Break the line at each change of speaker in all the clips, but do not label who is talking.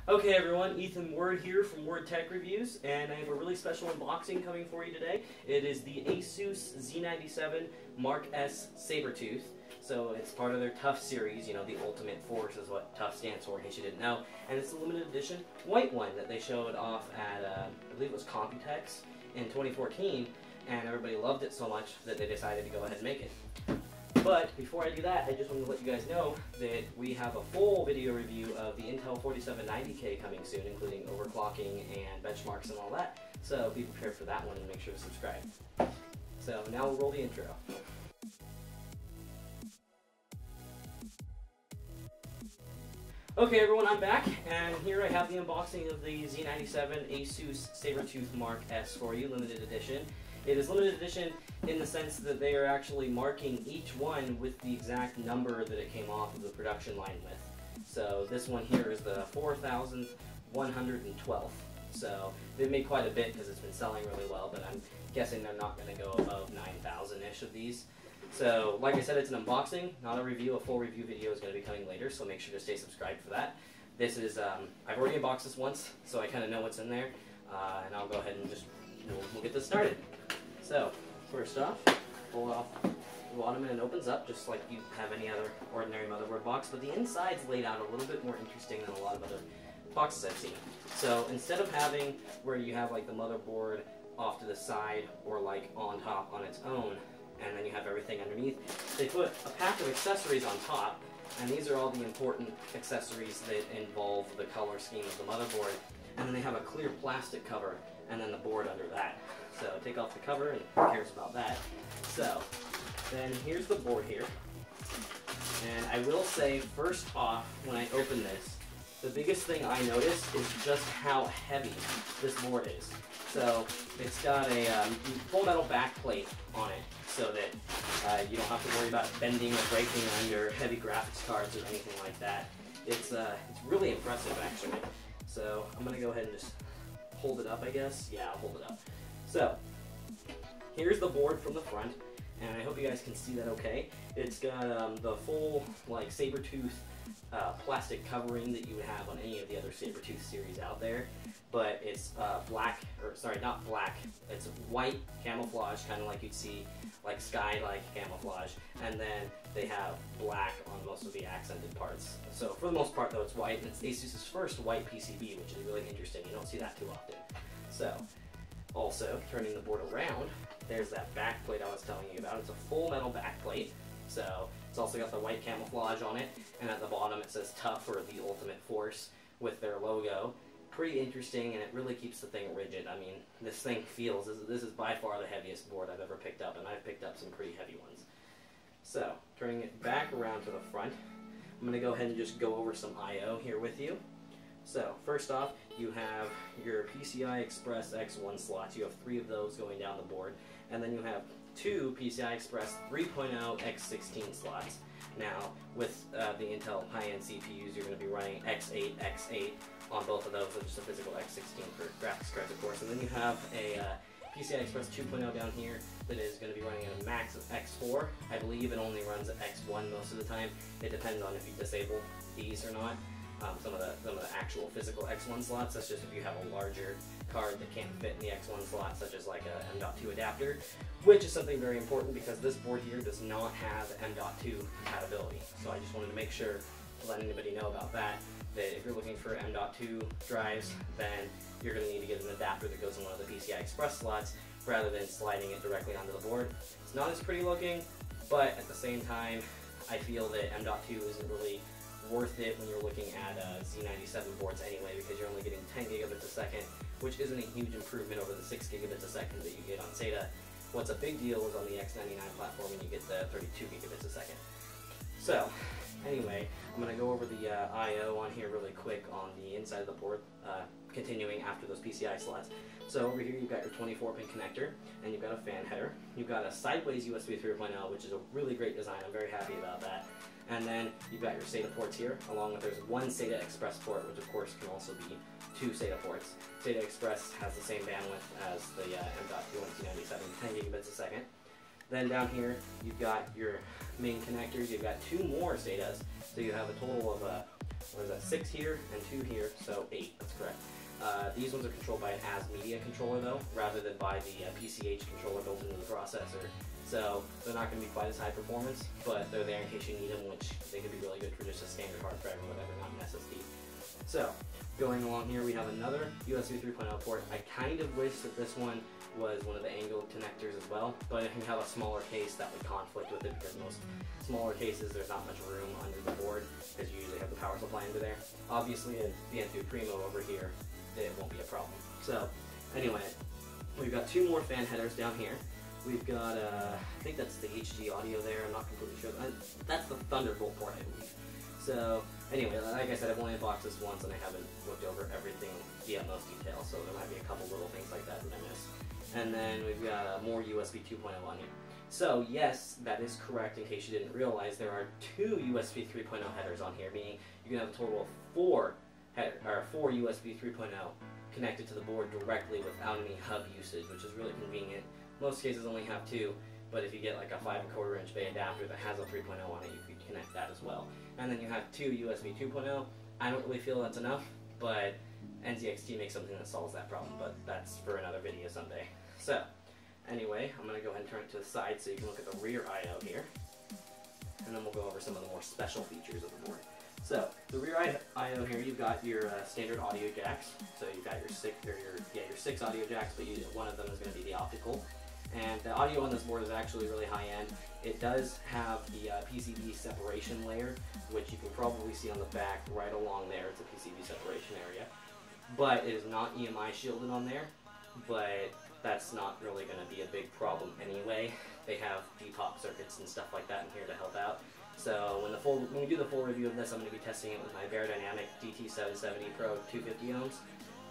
Okay everyone, Ethan Word here from Word Tech Reviews, and I have a really special unboxing coming for you today. It is the Asus Z97 Mark S Sabertooth. So it's part of their Tough series, you know, the ultimate force is what Tough stands for in case you didn't know. And it's a limited edition white one that they showed off at, I believe it was Computex in 2014, and everybody loved it so much that they decided to go ahead and make it. But before I do that, I just wanted to let you guys know that we have a full video review of the Intel 4790K coming soon, including overclocking and benchmarks and all that. So be prepared for that one and make sure to subscribe. So now we'll roll the intro. Okay everyone, I'm back, and here I have the unboxing of the Z97 Asus Sabertooth Mark S for you, limited edition. It is limited edition in the sense that they are actually marking each one with the exact number that it came off of the production line with. So this one here is the 4112th. So they've made quite a bit because it's been selling really well, but I'm guessing they're not going to go above 9,000-ish of these. So like I said, it's an unboxing, not a review. A full review video is going to be coming later, so make sure to stay subscribed for that. This is, I've already unboxed this once, so I kind of know what's in there, and I'll go ahead and just, we'll get this started. So, first off, pull off the bottom and it opens up just like you have any other ordinary motherboard box, but the inside's laid out a little bit more interesting than a lot of other boxes I've seen. So, instead of having where you have like the motherboard off to the side or like on top on its own, and then you have everything underneath, they put a pack of accessories on top, and these are all the important accessories that involve the color scheme of the motherboard, and then they have a clear plastic cover and then the board under that. So take off the cover and who cares about that. So then here's the board here. And I will say first off, when I open this, the biggest thing I noticed is just how heavy this board is. So it's got a full metal back plate on it so that you don't have to worry about bending or breaking under heavy graphics cards or anything like that. It's really impressive actually. So I'm going to go ahead and just hold it up, I guess. Yeah, I'll hold it up. So, here's the board from the front, and I hope you guys can see that okay. It's got the full, like, Sabertooth plastic covering that you would have on any of the other Sabertooth series out there, but it's black, or sorry, not black, it's white camouflage, kind of like you'd see, like sky-like camouflage, and then they have black on most of the accented parts. So, for the most part, though, it's white, and it's Asus's first white PCB, which is really interesting. You don't see that too often. So, also, turning the board around, there's that back plate I was telling you about. It's a full metal back plate, so it's also got the white camouflage on it, and at the bottom it says Tough or the Ultimate Force with their logo. Pretty interesting, and it really keeps the thing rigid. I mean, this thing feels, this is by far the heaviest board I've ever picked up, and I've picked up some pretty heavy ones. So, turning it back around to the front, I'm going to go ahead and just go over some I/O here with you. So, first off, you have your PCI Express X1 slots. You have 3 of those going down the board. And then you have 2 PCI Express 3.0 X16 slots. Now, with the Intel high-end CPUs, you're going to be running X8, X8 on both of those, which is a physical X16 for graphics cards, of course. And then you have a PCI Express 2.0 down here that is going to be running at a max of X4. I believe it only runs at X1 most of the time. It depends on if you disable these or not. Some of the actual physical X1 slots, that's just if you have a larger card that can't fit in the X1 slot, such as like a M.2 adapter, which is something very important because this board here does not have M.2 compatibility. So I just wanted to make sure to let anybody know about that, that if you're looking for M.2 drives, then you're going to need to get an adapter that goes in one of the PCI Express slots rather than sliding it directly onto the board. It's not as pretty looking, but at the same time, I feel that M.2 isn't really worth it when you're looking at Z97 boards anyway, because you're only getting 10 gigabits a second, which isn't a huge improvement over the 6 gigabits a second that you get on SATA. What's a big deal is on the X99 platform when you get the 32 gigabits a second. So, anyway, I'm going to go over the I/O on here really quick on the inside of the board, continuing after those PCI slots. So over here you've got your 24-pin connector, and you've got a fan header. You've got a sideways USB 3.0, which is a really great design. I'm very happy about that. And then you've got your SATA ports here, along with there's 1 SATA Express port, which of course can also be 2 SATA ports. SATA Express has the same bandwidth as the M.2 on Z97, 10 gigabits a second. Then down here, you've got your main connectors. You've got 2 more SATAs, so you have a total of what is that, 6 here and 2 here, so 8, that's correct. These ones are controlled by an AS Media controller though, rather than by the PCH controller built into the processor. So they're not going to be quite as high performance, but they're there in case you need them, which they could be really good for just a standard hard drive or whatever, not an SSD. So going along here, we have another USB 3.0 port. I kind of wish that this one was one of the angled connectors as well, but if you have a smaller case, that would conflict with it because most smaller cases, there's not much room under the board because you usually have the power supply under there. Obviously, at the N2 Primo over here, it won't be a problem. So anyway, we've got 2 more fan headers down here. We've got, I think that's the HD audio there, I'm not completely sure. That's the Thunderbolt port, I believe. So anyway, like I said, I've only unboxed this once and I haven't looked over everything in most detail, so there might be a couple little things like that I missed. And then we've got more USB 2.0 on here. So yes, that is correct. In case you didn't realize, there are 2 USB 3.0 headers on here, meaning you can have a total of 4 USB 3.0 connected to the board directly without any hub usage, which is really convenient. Most cases only have 2, but if you get like a 5¼ inch bay adapter that has a 3.0 on it, you could connect that as well. And then you have 2 USB 2.0. I don't really feel that's enough, but NZXT makes something that solves that problem, but that's for another video someday. So anyway, I'm going to go ahead and turn it to the side so you can look at the rear I/O here, and then we'll go over some of the more special features of the board. So the rear I/O here, you've got your standard audio jacks. So you've got your 6 audio jacks, but one of them is going to be the optical. And the audio on this board is actually really high end. It does have the PCB separation layer, which you can probably see on the back right along there. It's a PCB separation area. But it is not EMI shielded on there, but that's not really going to be a big problem anyway. They have depop circuits and stuff like that in here to help out. So when we do the full review of this, I'm going to be testing it with my Beyerdynamic DT770 Pro 250 ohms.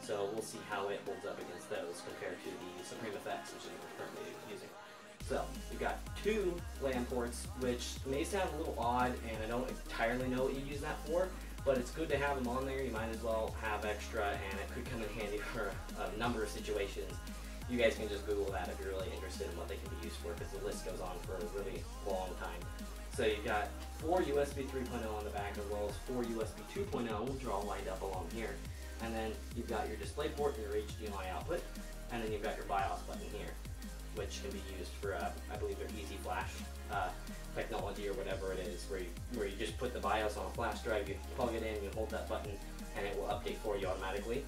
So we'll see how it holds up against those compared to the Supreme Effects, which is what we're currently using. So we've got 2 LAN ports, which may sound a little odd, and I don't entirely know what you use that for, but it's good to have them on there. You might as well have extra, and it could come in handy for a number of situations. You guys can just Google that if you're really interested in what they can be used for, because the list goes on for a really long time. So you've got 4 USB 3.0 on the back, as well as 4 USB 2.0, which are all lined up along here. And then you've got your display port and your HDMI output, and then you've got your BIOS button here, which can be used for, I believe, their Easy Flash technology or whatever it is, where you just put the BIOS on a flash drive, you plug it in, you hold that button, and it will update for you automatically.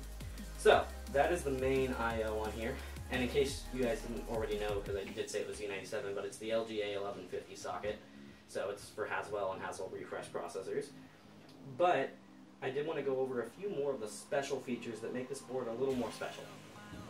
So that is the main I/O on here. And in case you guys didn't already know, because I did say it was Z97, but it's the LGA 1150 socket, so it's for Haswell and Haswell refresh processors. But I did want to go over a few more of the special features that make this board a little more special.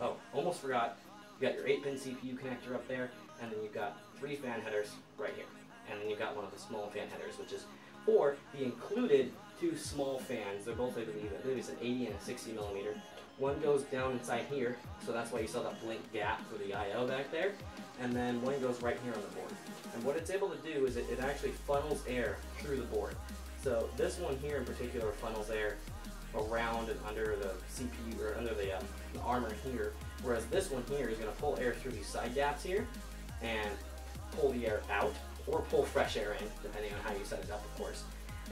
Oh, almost forgot. You've got your 8-pin CPU connector up there, and then you've got 3 fan headers right here. And then you've got one of the small fan headers, which is for the included 2 small fans. They're both, I believe it's an 80 and a 60 millimeter. One goes down inside here, so that's why you saw that blink gap for the I/O back there. And then one goes right here on the board. And what it's able to do is it actually funnels air through the board. So this one here in particular funnels air around and under the CPU, or under the armor here, whereas this one here is going to pull air through these side gaps here and pull the air out, or pull fresh air in, depending on how you set it up, of course.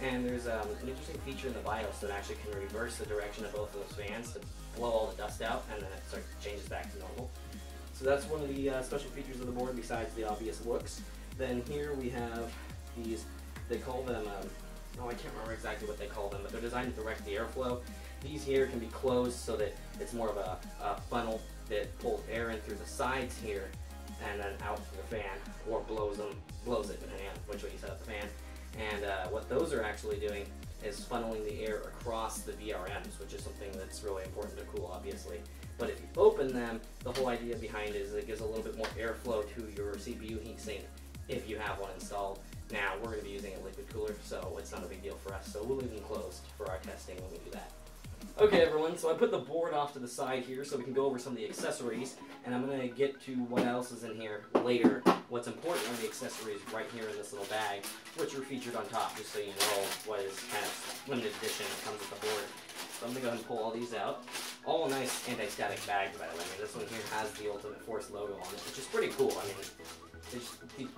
And there's an interesting feature in the BIOS that actually can reverse the direction of both of those fans to blow all the dust out, and then it changes back to normal. So that's one of the special features of the board besides the obvious looks. Then here we have these, they call them, I can't remember exactly what they call them, but they're designed to direct the airflow. These here can be closed so that it's more of a funnel that pulls air in through the sides here and then out through the fan, or blows it, depending on which way you set up the fan. And what those are actually doing is funneling the air across the VRMs, which is something that's really important to cool, obviously. But if you open them, the whole idea behind it is it gives a little bit more airflow to your CPU heatsink if you have one installed. Now, we're going to be using a liquid cooler, so it's not a big deal for us, so we'll leave them closed for our testing when we do that. Okay, everyone, so I put the board off to the side here so we can go over some of the accessories, and I'm going to get to what else is in here later. What's important are the accessories right here in this little bag, which are featured on top, just so you know what is kind of limited edition that comes with the board. So I'm going to go ahead and pull all these out. All nice anti-static bags, by the way. I mean, this one here has the Ultimate Force logo on it, which is pretty cool. I mean,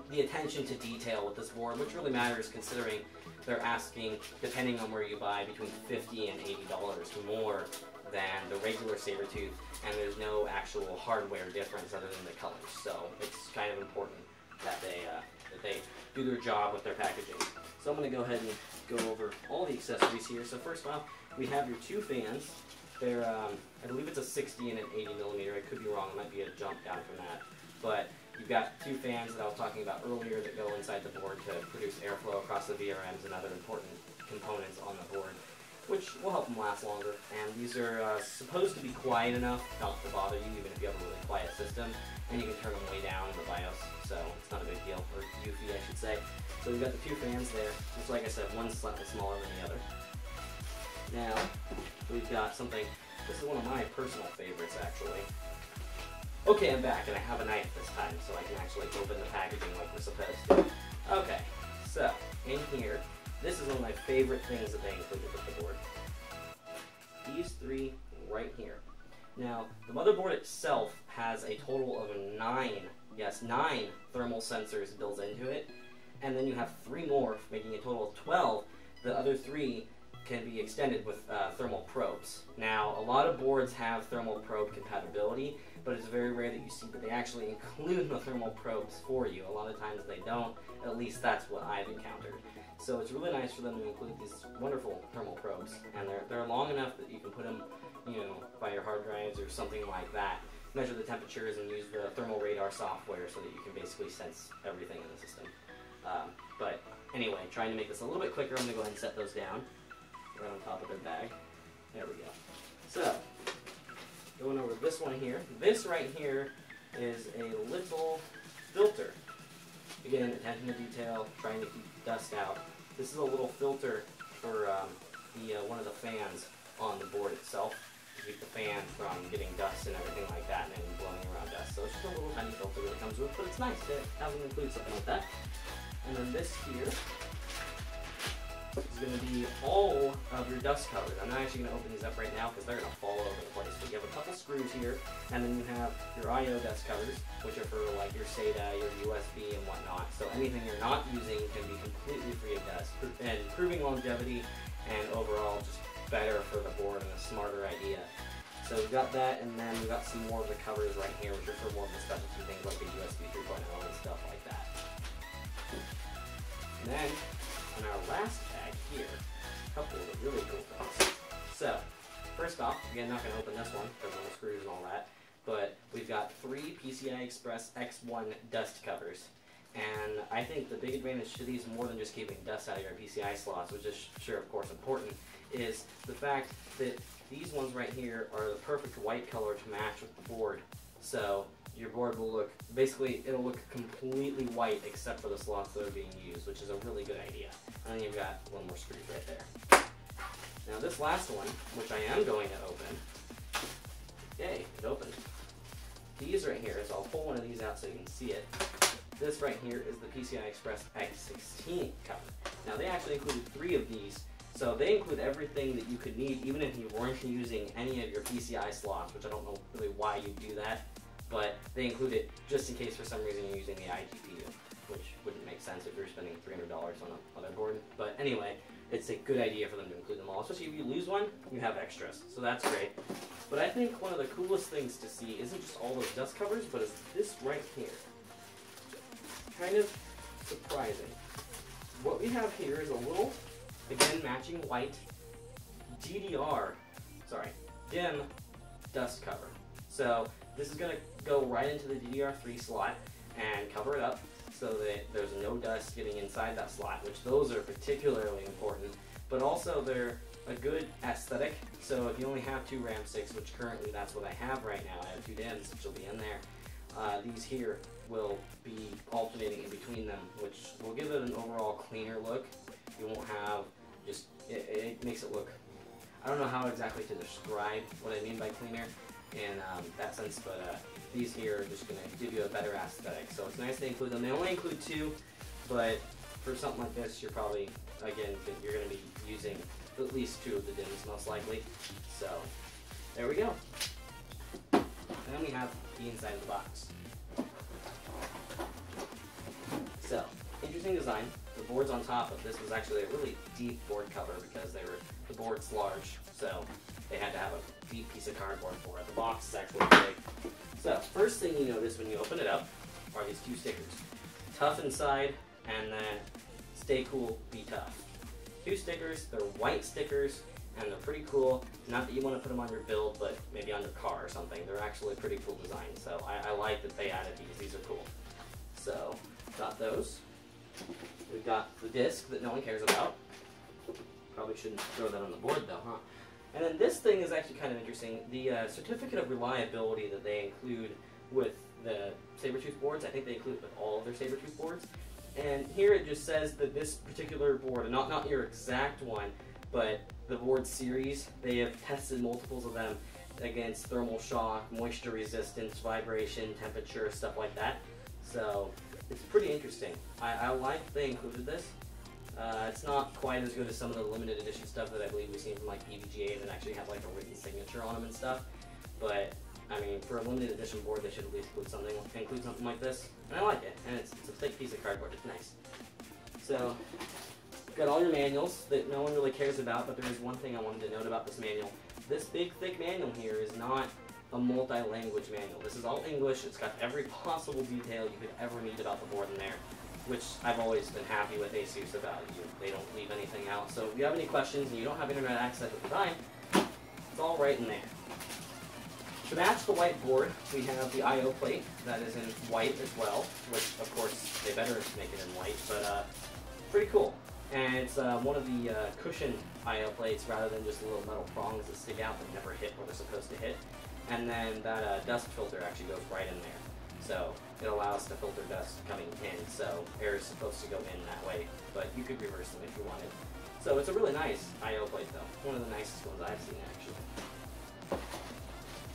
the attention to detail with this board, which really matters considering they're asking, depending on where you buy, between $50 and $80 more than the regular Sabertooth, and there's no actual hardware difference other than the colors. So it's kind of important that they do their job with their packaging. So I'm going to go ahead and go over all the accessories here. So first off, we have your two fans. They're, I believe it's a 60 and an 80 millimeter. I could be wrong. It might be a jump down from that. But you've got two fans that I was talking about earlier that go inside the board to produce airflow across the VRMs and other important components on the board, which will help them last longer. And these are supposed to be quiet enough not to bother you, even if you have a really quiet system. And you can turn them way down in the BIOS, so it's not a big deal, or UFI I should say. So we've got the two fans there, just like I said, one's slightly smaller than the other. Now, we've got something, this is one of my personal favorites actually. Okay, I'm back, and I have a knife this time, so I can actually open the packaging like we're supposed to. Okay, so, in here, this is one of my favorite things that they included with the board. These three right here. Now, the motherboard itself has a total of 9 thermal sensors built into it, and then you have 3 more, making a total of 12. The other 3 can be extended with thermal probes. Now, a lot of boards have thermal probe compatibility, but it's very rare that you see that they actually include the thermal probes for you. A lot of times they don't, at least that's what I've encountered. So it's really nice for them to include these wonderful thermal probes, and they're long enough that you can put them, you know, by your hard drives or something like that, measure the temperatures and use the thermal radar software so that you can basically sense everything in the system. But anyway, trying to make this a little bit quicker, I'm going to go ahead and set those down right on top of their bag. There we go. So, going over this one here. This right here is a little filter. Again, attention to detail, trying to keep dust out. This is a little filter for one of the fans on the board itself to keep the fan from getting dust and everything like that and blowing around dust. So it's just a little tiny filter that it comes with, but it's nice to have them include something like that. And then this here is going to be all of your dust covers. I'm not actually going to open these up right now because they're going to fall over the place. But you have a couple screws here, and then you have your I/O dust covers, which are for like your SATA, your USB, and whatnot. So anything you're not using can be completely free of dust, and improving longevity and overall just better for the board and a smarter idea. So we've got that, and then we've got some more of the covers right here, which are for more of the specialty things like the USB 3.0 and stuff like that. And then, in our last bag here, a couple of really cool things. So, first off, again, not going to open this one because of the screws and all that, but we've got 3 PCI Express X1 dust covers. And I think the big advantage to these, more than just keeping dust out of your PCI slots, which is sure, of course, important, is the fact that these ones right here are the perfect white color to match with the board. So your board will look, basically, it'll look completely white except for the slots that are being used, which is a really good idea. And then you've got one more screw right there. Now this last one, which I am going to open, yay, it opened. These right here, so I'll pull one of these out so you can see it. This right here is the PCI Express X16 cover. Now they actually included 3 of these, so they include everything that you could need, even if you weren't using any of your PCI slots, which I don't know really why you do that, but they include it just in case for some reason you're using the iGPU, which wouldn't make sense if you're spending $300 on a motherboard. But anyway, it's a good idea for them to include them all, especially if you lose one, you have extras, so that's great. But I think one of the coolest things to see isn't just all those dust covers, but it's this right here. Kind of surprising. What we have here is a little, again, matching white DIMM dust cover. So this is going to go right into the DDR3 slot and cover it up so that there's no dust getting inside that slot, which those are particularly important. But also they're a good aesthetic, so if you only have 2 RAM sticks, which currently that's what I have right now, I have 2 DIMMs, which will be in there. These here will be alternating in between them, which will give it an overall cleaner look. You won't have just, it makes it look, I don't know how exactly to describe what I mean by cleaner in that sense, but these here are just going to give you a better aesthetic. So it's nice to include them. They only include 2, but for something like this, you're probably, again, you're going to be using at least 2 of the DIMMs most likely. So there we go. And then we have the inside of the box. So, interesting design. The boards on top, but this was actually a really deep board cover because the board's large, so they had to have a deep piece of cardboard for it. The box is actually big. So first thing you notice when you open it up are these 2 stickers. Tough inside, and then stay cool, be tough. 2 stickers, they're white stickers, and they're pretty cool. Not that you want to put them on your build, but maybe on your car or something. They're actually pretty cool designs, so I like that they added these. These are cool. So, got those. We've got the disc that no one cares about. Probably shouldn't throw that on the board though, huh? And then this thing is actually kind of interesting. The certificate of reliability that they include with the Sabertooth boards, I think they include it with all of their Sabertooth boards. And here it just says that this particular board, not your exact one, but the board series, they have tested multiples of them against thermal shock, moisture resistance, vibration, temperature, stuff like that. So it's pretty interesting. I like that they included this. It's not quite as good as some of the limited edition stuff that I believe we've seen from like EVGA that actually have like a written signature on them and stuff. But I mean, for a limited edition board, they should at least include something like this. And I like it. And it's a thick piece of cardboard. It's nice. So, got all your manuals that no one really cares about, but there is one thing I wanted to note about this manual. This big, thick manual here is not a multi-language manual. This is all English. It's got every possible detail you could ever need about the board in there, which I've always been happy with Asus about. They don't leave anything out. So if you have any questions and you don't have internet access at the time, it's all right in there. To match the white board, we have the I/O plate that is in white as well, which of course they better make it in white, but pretty cool. And it's one of the cushion I/O plates rather than just the little metal prongs that stick out that never hit where they're supposed to hit. And then that dust filter actually goes right in there. So it allows to filter dust coming in, so air is supposed to go in that way, but you could reverse them if you wanted. So it's a really nice I/O plate though, one of the nicest ones I've seen actually.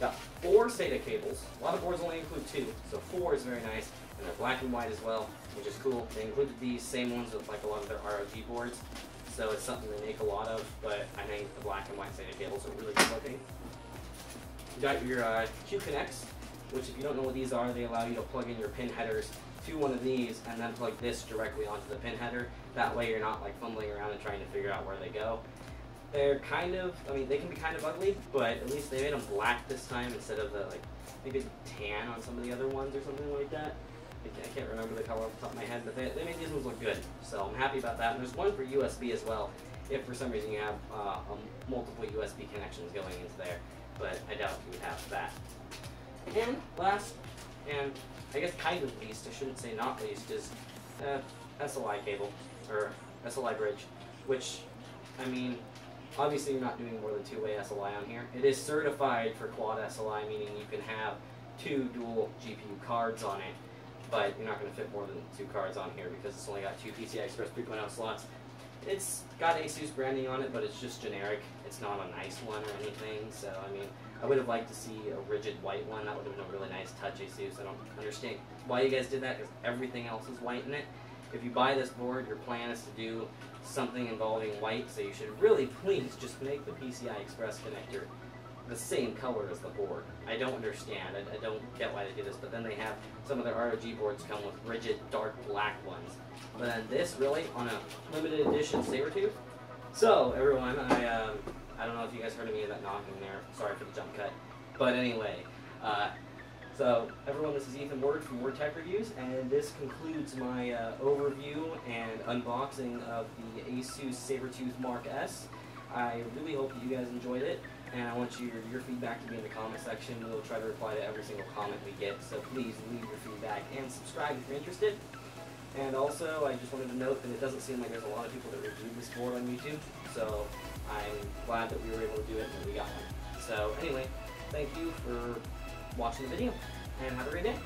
Got 4 SATA cables. A lot of boards only include 2, so 4 is very nice, and they're black and white as well, which is cool. They included these same ones with like a lot of their ROG boards, so it's something they make a lot of, but I think the black and white SATA cables are really good looking. You got your Q-Connects, which if you don't know what these are, they allow you to plug in your pin headers to one of these and then plug this directly onto the pin header. That way you're not like fumbling around and trying to figure out where they go. They're kind of, I mean, they can be kind of ugly, but at least they made them black this time instead of the, like, maybe tan on some of the other ones or something like that. I can't remember the color off the top of my head, but they made these ones look good, so I'm happy about that. And there's one for USB as well, if for some reason you have multiple USB connections going into there, but I doubt you would have that. And last, and I guess kind of least, I shouldn't say not least, is SLI cable, or SLI bridge, which, I mean, obviously you're not doing more than 2-way SLI on here. It is certified for quad SLI, meaning you can have 2 dual GPU cards on it, but you're not going to fit more than 2 cards on here because it's only got 2 PCI Express 3.0 slots. It's got Asus branding on it, but it's just generic. It's not a nice one or anything, so I mean, I would have liked to see a rigid white one. That would have been a really nice touch, Asus. I don't understand why you guys did that, because everything else is white in it. If you buy this board, your plan is to do something involving white, so you should really please just make the PCI Express connector the same color as the board. I don't understand. I don't get why they do this, but then they have some of their ROG boards come with rigid dark black ones. But then this really on a limited edition Sabertooth. So everyone, I don't know if you guys heard any of that knocking there. Sorry for the jump cut. But anyway, so everyone, this is Ethan Ward from Word Tech Reviews, and this concludes my overview and unboxing of the Asus Sabertooth Mark S. I really hope that you guys enjoyed it, and I want your feedback to be in the comment section. We'll try to reply to every single comment we get, so please leave your feedback and subscribe if you're interested. And also, I just wanted to note that it doesn't seem like there's a lot of people that reviewed this board on YouTube, so I'm glad that we were able to do it and that we got one. So anyway, thank you for watching the video, and have a great day.